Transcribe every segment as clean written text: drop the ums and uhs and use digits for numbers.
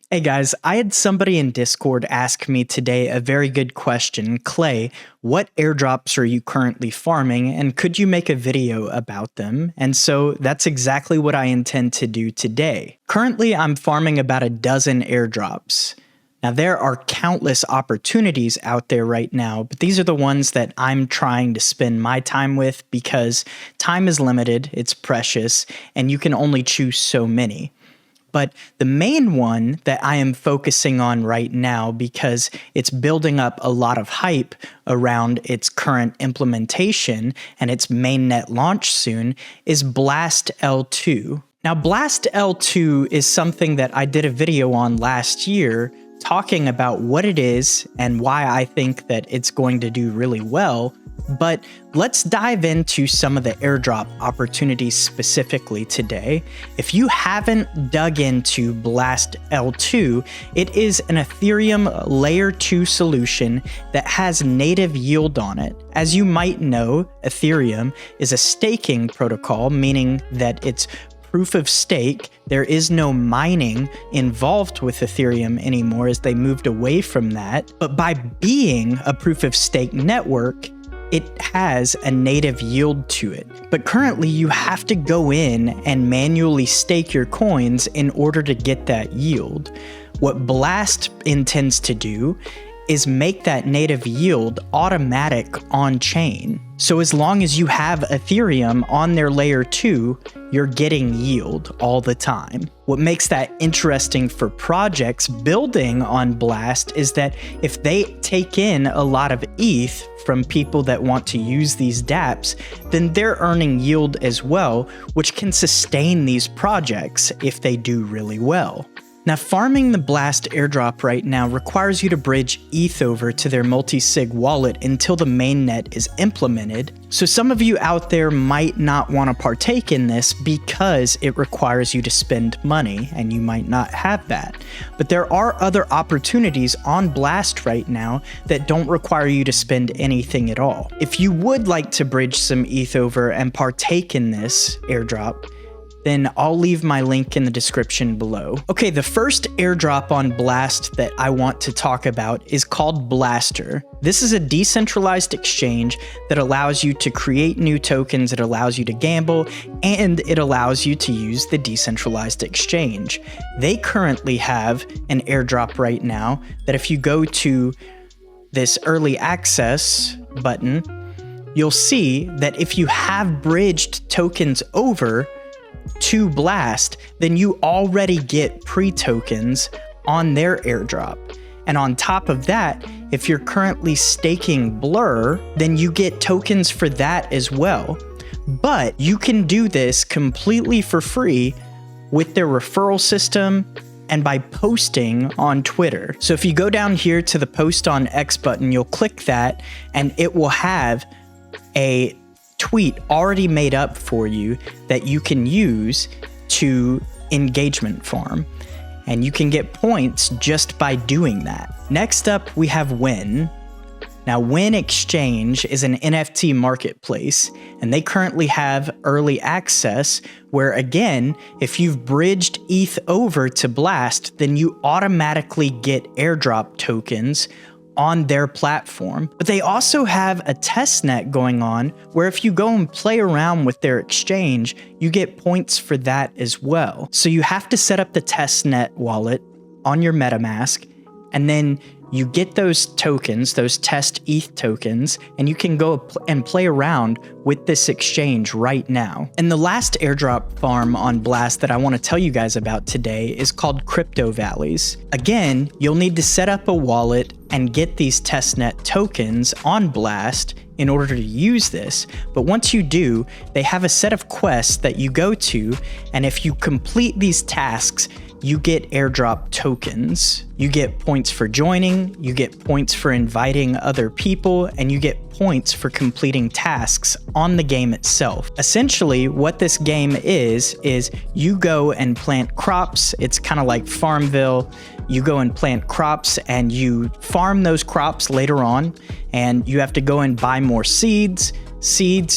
Hey guys, I had somebody in Discord ask me today a very good question. Clay, what airdrops are you currently farming, and could you make a video about them? And so that's exactly what I intend to do today. Currently, I'm farming about a dozen airdrops. Now, there are countless opportunities out there right now, but these are the ones that I'm trying to spend my time with because time is limited, it's precious, and you can only choose so many. But the main one that I am focusing on right now, because it's building up a lot of hype around its current implementation and its mainnet launch soon, is BLAST L2. Now, BLAST L2 is something that I did a video on last year talking about what it is and why I think that it's going to do really well. But let's dive into some of the airdrop opportunities specifically today. If you haven't dug into BLAST L2, it is an Ethereum layer 2 solution that has native yield on it. As you might know, Ethereum is a staking protocol, meaning that it's proof of stake. There is no mining involved with Ethereum anymore as they moved away from that. But by being a proof of stake network, it has a native yield to it. But currently you have to go in and manually stake your coins in order to get that yield. What BLAST intends to do is make that native yield automatic on chain. So as long as you have Ethereum on their layer 2, you're getting yield all the time. What makes that interesting for projects building on BLAST is that if they take in a lot of ETH from people that want to use these dApps, then they're earning yield as well, which can sustain these projects if they do really well. Now, farming the BLAST airdrop right now requires you to bridge ETH over to their multi-sig wallet until the mainnet is implemented. So some of you out there might not want to partake in this because it requires you to spend money and you might not have that. But there are other opportunities on BLAST right now that don't require you to spend anything at all. If you would like to bridge some ETH over and partake in this airdrop, then I'll leave my link in the description below. Okay, the first airdrop on BLAST that I want to talk about is called Blaster. This is a decentralized exchange that allows you to create new tokens, it allows you to gamble, and it allows you to use the decentralized exchange. They currently have an airdrop right now that if you go to this early access button, you'll see that if you have bridged tokens over to BLAST, then you already get pre-tokens on their airdrop. And on top of that, if you're currently staking Blur, then you get tokens for that as well. But you can do this completely for free with their referral system and by posting on Twitter. So if you go down here to the post on X button, you'll click that and it will have a tweet already made up for you that you can use to engagement farm. And you can get points just by doing that. Next up, we have Wen. Now, Wen Exchange is an NFT marketplace, and they currently have early access where, again, if you've bridged ETH over to BLAST, then you automatically get airdrop tokens on their platform. But they also have a testnet going on where if you go and play around with their exchange, you get points for that as well. So you have to set up the testnet wallet on your MetaMask, and then you get those tokens, those test ETH tokens, and you can go and play around with this exchange right now. And the last airdrop farm on BLAST that I want to tell you guys about today is called Crypto Valleys. Again, you'll need to set up a wallet and get these testnet tokens on BLAST in order to use this. But once you do, they have a set of quests that you go to, and if you complete these tasks, you get airdrop tokens. You get points for joining, you get points for inviting other people, and you get points for completing tasks on the game itself. Essentially, what this game is you go and plant crops. It's kind of like Farmville. You go and plant crops and you farm those crops later on, and you have to go and buy more seeds.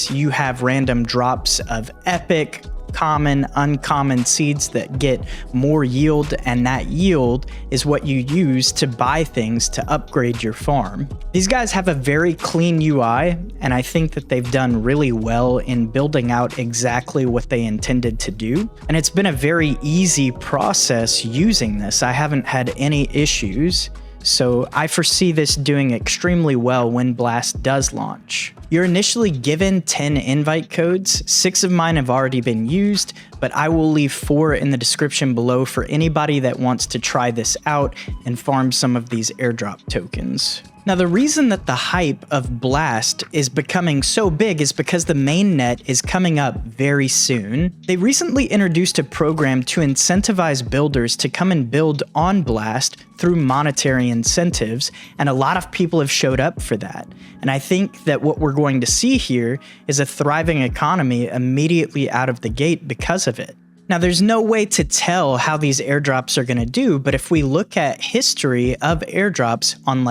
You have random drops of epic common, uncommon seeds that get more yield, and that yield is what you use to buy things to upgrade your farm. These guys have a very clean UI, and I think that they've done really well in building out exactly what they intended to do. And it's been a very easy process using this. I haven't had any issues. So I foresee this doing extremely well when BLAST does launch. You're initially given 10 invite codes. 6 of mine have already been used, but I will leave 4 in the description below for anybody that wants to try this out and farm some of these airdrop tokens. Now, the reason that the hype of BLAST is becoming so big is because the mainnet is coming up very soon. They recently introduced a program to incentivize builders to come and build on BLAST through monetary incentives, and a lot of people have showed up for that. And I think that what we're going to see here is a thriving economy immediately out of the gate because of it. Now, there's no way to tell how these airdrops are going to do, but if we look at history of airdrops on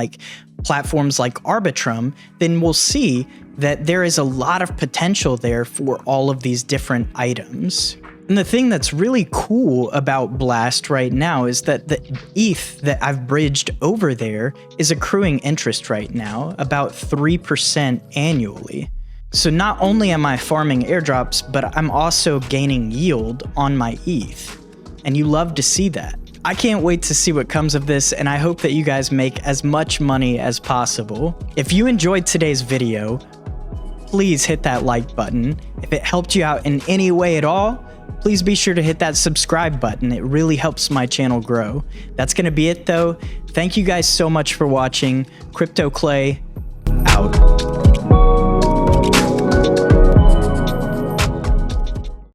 platforms like Arbitrum, then we'll see that there is a lot of potential there for all of these different items. And the thing that's really cool about BLAST right now is that the ETH that I've bridged over there is accruing interest right now, about 3% annually. So not only am I farming airdrops, but I'm also gaining yield on my ETH. And you love to see that. I can't wait to see what comes of this, and I hope that you guys make as much money as possible. If you enjoyed today's video, please hit that like button. If it helped you out in any way at all, please be sure to hit that subscribe button. It really helps my channel grow. That's going to be it though. Thank you guys so much for watching. Crypto Clay, out.